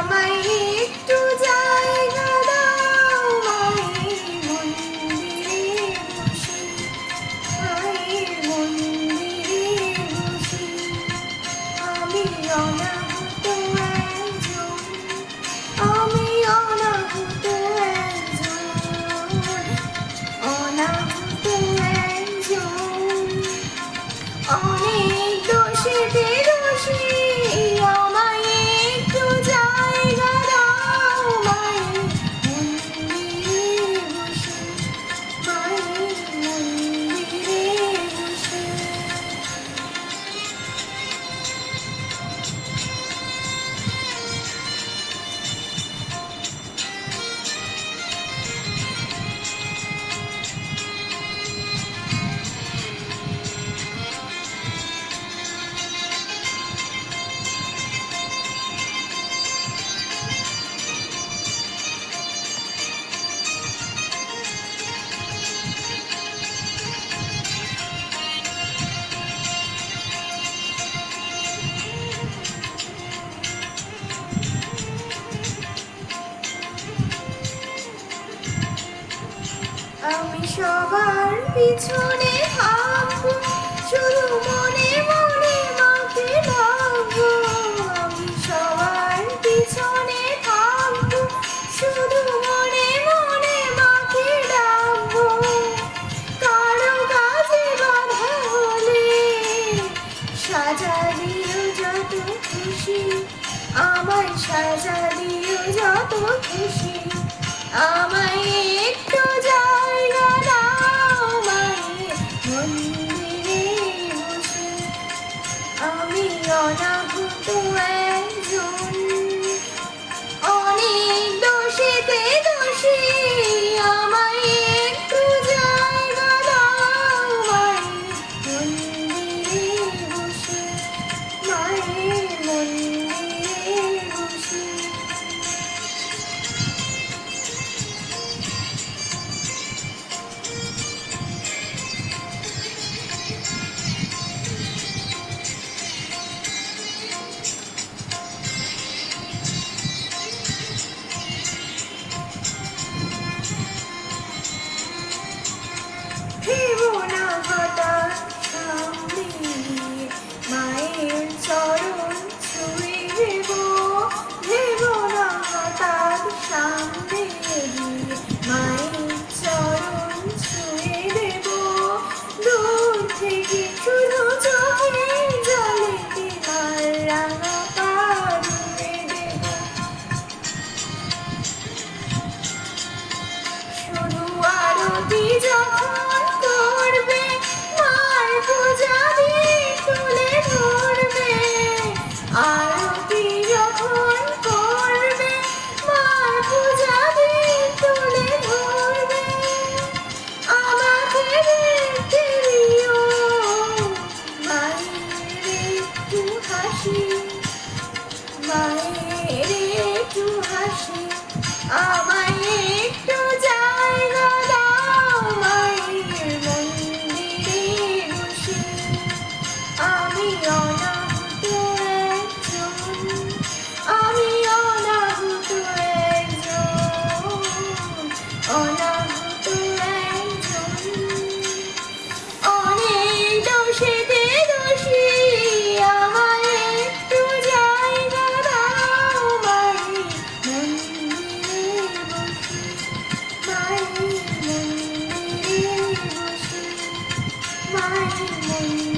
আমায় একটু জায়গা দাও মায়ের মন্দিরে বসে, মায়ের মন্দিরে বসে। আমি অনাহত একজন, আমি অনাহত একজন, অনাহত একজন। অনেক দোষেতে দোষী, আমায় একটু জায়গা দাও মায়ের মন্দিরে বসে, মায়ের মন্দিরে বসে। আমি সবার পিছনে থাকবো, শুধু মনে মনে মাকে ডাকবো। আমি সবার পিছনে থাকবো, শুধু মনে মনে মাকে ডাকবো। কারো কাজে বাধা হলে সাজা দিও যত খুশি, আমায় সাজা দিও যত খুশি। আমায় একটু জায়গা দাও মায়ের মন্দিরে বসে, আমি অনাহত একজন, অনেক দোষেতে দোষী। আমায় একটু জায়গা দাও মায়ের মন্দিরে বসে, মায়ের মন্দিরে বসে। ভেবো না হঠাৎ সামনে গিয়ে মায়ের চরণ ছুঁয়ে দেব, ভেবো না হঠাৎ সামনে গিয়ে মায়ের চরণ ছুঁয়ে দেব। দূর থেকে শুধু চোখের জলেতে মার রাঙা পা ধুয়ে দেব। শুধু আরতি যখন করবে, মার পূজা দিয়ে তুলে ধরবে। আরতি যখন করবে, মার পূজা দিয়ে তুলে ধরবে। আমাকে দেখতে দিও মায়ের একটু হাসি, মায়ের একটু হাসি। আমায় একটু জায়গা দাও মায়ের মন্দিরে বসে, আমি অনাহত একজন, আমি অনাহত একজন, অনাহত একজন। অনেক দোষেতে দোষী, আমায় একটু জায়গা দাও মায়ের মন্দিরে বসে, মায়ের মন্দিরে বসে, মায়ের মন্দিরে।